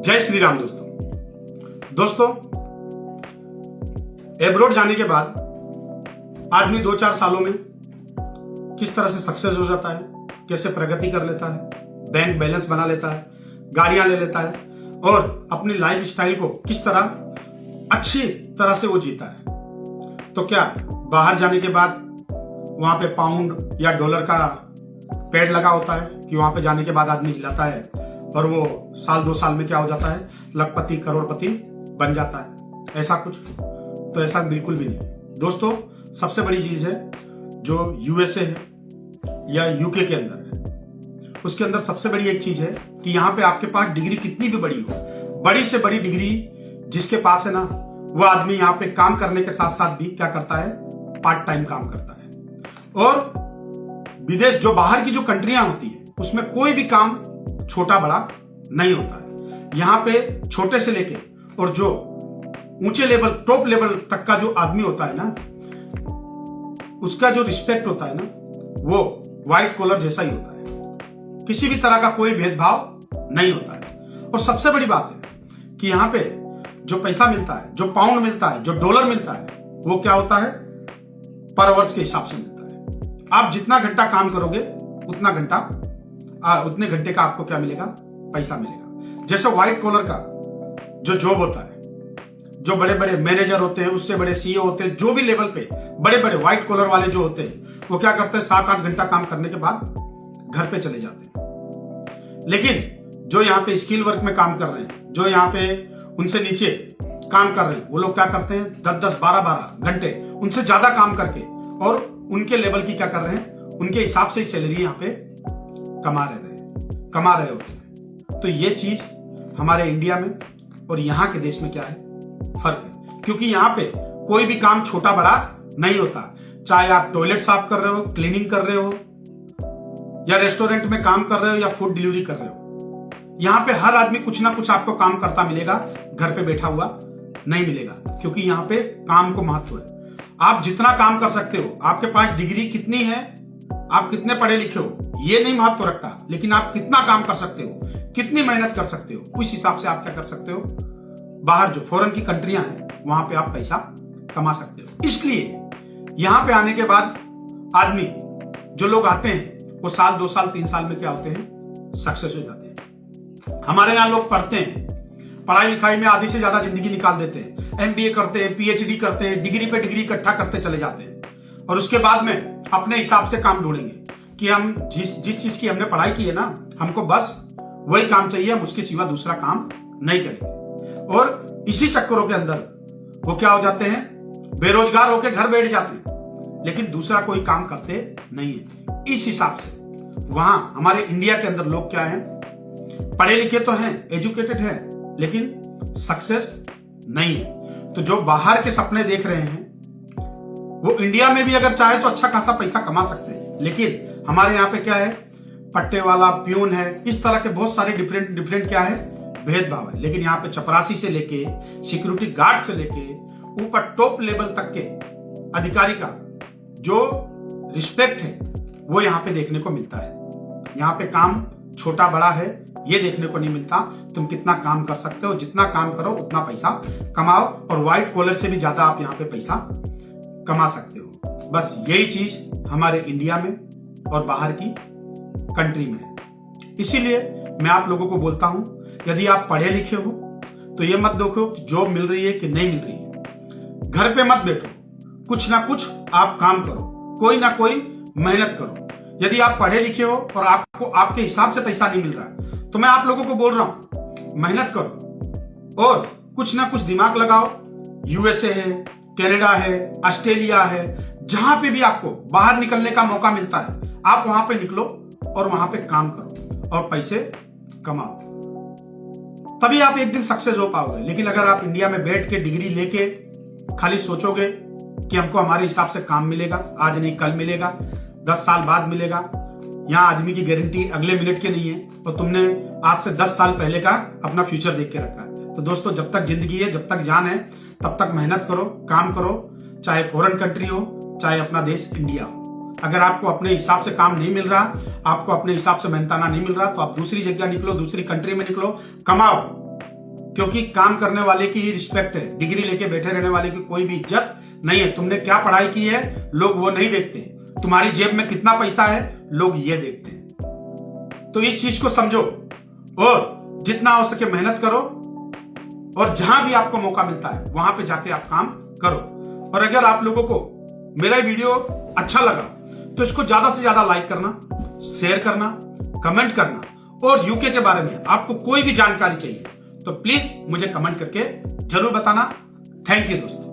जय श्री राम दोस्तों, एब्रोड जाने के बाद आदमी 2-4 सालों में किस तरह से सक्सेस हो जाता है, कैसे प्रगति कर लेता है, बैंक बैलेंस बना लेता है, गाड़ियां ले लेता है और अपनी लाइफ स्टाइल को किस तरह अच्छी तरह से वो जीता है। तो क्या बाहर जाने के बाद वहां पे पाउंड या डॉलर का पेड़ लगा होता है कि वहां पे जाने के बाद आदमी हिलाता है और वो साल 2 साल में क्या हो जाता है, लखपति करोड़पति बन जाता है? ऐसा कुछ तो ऐसा बिल्कुल भी नहीं दोस्तों। सबसे बड़ी चीज है जो यूएसए है या यूके के अंदर है, उसके अंदर सबसे बड़ी एक चीज है कि यहाँ पे आपके पास डिग्री कितनी भी बड़ी हो, बड़ी से बड़ी डिग्री जिसके पास है ना, वो आदमी यहाँ पे काम करने के साथ साथ भी क्या करता है, पार्ट टाइम काम करता है। और विदेश जो बाहर की जो कंट्रियां होती है उसमें कोई भी काम छोटा बड़ा नहीं होता है। यहाँ पे छोटे से लेके और जो ऊंचे लेवल टॉप लेवल तक का जो आदमी होता है ना, उसका जो रिस्पेक्ट होता है ना, वो व्हाइट कॉलर जैसा ही होता है। किसी भी तरह का कोई भेदभाव नहीं होता है। और सबसे बड़ी बात है कि यहाँ पे जो पैसा मिलता है, जो पाउंड मिलता है, जो डॉलर मिलता है, वो क्या होता है, पर आवर्स के हिसाब से मिलता है। आप जितना घंटा काम करोगे उतने घंटे का आपको क्या मिलेगा, पैसा मिलेगा। जैसे व्हाइट कॉलर का जो जॉब होता है, जो बड़े बड़े मैनेजर होते हैं, उससे बड़े सीईओ होते हैं, जो भी लेवल पे बड़े बड़े व्हाइट कॉलर वाले जो होते हैं, वो क्या करते हैं, 7-8 घंटा काम करने के बाद घर पे चले जाते हैं। लेकिन जो यहाँ पे स्किल वर्क में काम कर रहे हैं, जो यहाँ पे उनसे नीचे काम कर रहे हैं, वो लोग क्या करते हैं, 10-10 12-12 घंटे उनसे ज्यादा काम करके और उनके लेवल की क्या कर रहे हैं, उनके हिसाब से सैलरी यहाँ पे कमा रहे होते हैं। तो ये चीज हमारे इंडिया में और यहाँ के देश में क्या है, फर्क है। क्योंकि यहाँ पे कोई भी काम छोटा बड़ा नहीं होता। चाहे आप टॉयलेट साफ कर रहे हो, क्लीनिंग कर रहे हो, या रेस्टोरेंट में काम कर रहे हो, या फूड डिलीवरी कर रहे हो, यहाँ पे हर आदमी कुछ ना कुछ आपको काम करता मिलेगा, घर पे बैठा हुआ नहीं मिलेगा। क्योंकि यहाँ पे काम को महत्व है। आप जितना काम कर सकते हो, आपके पास डिग्री कितनी है, आप कितने पढ़े लिखे हो, ये नहीं महत्व रखता, लेकिन आप कितना काम कर सकते हो, कितनी मेहनत कर सकते हो, उस हिसाब से आप क्या कर सकते हो, बाहर जो फॉरेन की कंट्रियां हैं वहां पे आप पैसा कमा सकते हो। इसलिए यहां पे आने के बाद आदमी, जो लोग आते हैं, वो साल 2 साल 3 साल में क्या होते हैं, सक्सेस हो जाते हैं। हमारे यहाँ लोग पढ़ते हैं, पढ़ाई लिखाई में आधी से ज्यादा जिंदगी निकाल देते हैं, एमबीए करते हैं, पीएचडी करते हैं, डिग्री पे डिग्री इकट्ठा करते चले जाते हैं, और उसके बाद में अपने हिसाब से काम ढूंढेंगे कि हम जिस चीज की हमने पढ़ाई की है ना, हमको बस वही काम चाहिए, हम उसके सिवा दूसरा काम नहीं करेंगे। और इसी चक्करों के अंदर वो क्या हो जाते हैं, बेरोजगार होकर घर बैठ जाते हैं, लेकिन दूसरा कोई काम करते नहीं है। इस हिसाब से वहां हमारे इंडिया के अंदर लोग क्या हैं, पढ़े लिखे तो हैं, एजुकेटेड हैं, लेकिन सक्सेस नहीं है। तो जो बाहर के सपने देख रहे हैं, वो इंडिया में भी अगर चाहे तो अच्छा खासा पैसा कमा सकते हैं। लेकिन हमारे यहाँ पे क्या है, पट्टे वाला, प्यून है, इस तरह के बहुत सारे डिफरेंट क्या है, भेदभाव है। लेकिन यहाँ पे चपरासी से लेके सिक्योरिटी गार्ड से लेके ऊपर टॉप लेवल तक के अधिकारी का जो रिस्पेक्ट है, वो यहाँ पे देखने को मिलता है। यहाँ पे काम छोटा बड़ा है ये देखने को नहीं मिलता। तुम कितना काम कर सकते हो, जितना काम करो उतना पैसा कमाओ, और व्हाइट कॉलर से भी ज्यादा आप यहाँ पे पैसा कमा सकते हो। बस यही चीज हमारे इंडिया में और बाहर की कंट्री में है। इसीलिए मैं आप लोगों को बोलता हूं, यदि आप पढ़े लिखे हो तो ये मत देखो कि जॉब मिल रही है कि नहीं मिल रही है। घर पे मत बैठो, कुछ ना कुछ आप काम करो, कोई ना कोई मेहनत करो। यदि आप पढ़े लिखे हो और आपको आपके हिसाब से पैसा नहीं मिल रहा है, तो मैं आप लोगों को बोल रहा हूं, मेहनत करो और कुछ ना कुछ दिमाग लगाओ। यूएसए है, कनाडा है, ऑस्ट्रेलिया है, जहां पे भी आपको बाहर निकलने का मौका मिलता है, आप वहां पे निकलो और वहां पे काम करो और पैसे कमाओ, तभी आप एक दिन सक्सेस हो पाओगे। लेकिन अगर आप इंडिया में बैठ के डिग्री लेके खाली सोचोगे कि हमको हमारे हिसाब से काम मिलेगा, आज नहीं कल मिलेगा, 10 साल बाद मिलेगा, यहाँ आदमी की गारंटी अगले मिनट की नहीं है, तो तुमने आज से 10 साल पहले का अपना फ्यूचर देख के रखा है। तो दोस्तों, जब तक जिंदगी है, जब तक जान है, तब तक मेहनत करो, काम करो, चाहे फॉरेन कंट्री हो, चाहे अपना देश इंडिया हो। अगर आपको अपने हिसाब से काम नहीं मिल रहा, आपको अपने हिसाब से मेहनताना नहीं मिल रहा, तो आप दूसरी जगह निकलो, दूसरी कंट्री में निकलो, कमाओ क्योंकि काम करने वाले की ही रिस्पेक्ट है, डिग्री लेके बैठे रहने वाले की कोई भी इज्जत नहीं है। तुमने क्या पढ़ाई की है लोग वो नहीं देखते, तुम्हारी जेब में कितना पैसा है लोग ये देखते हैं। तो इस चीज को समझो और जितना हो सके मेहनत करो, और जहां भी आपको मौका मिलता है वहां पे जाके आप काम करो। और अगर आप लोगों को मेरा वीडियो अच्छा लगा तो इसको ज्यादा से ज्यादा लाइक करना, शेयर करना, कमेंट करना, और यूके के बारे में आपको कोई भी जानकारी चाहिए तो प्लीज मुझे कमेंट करके जरूर बताना। थैंक यू दोस्तों।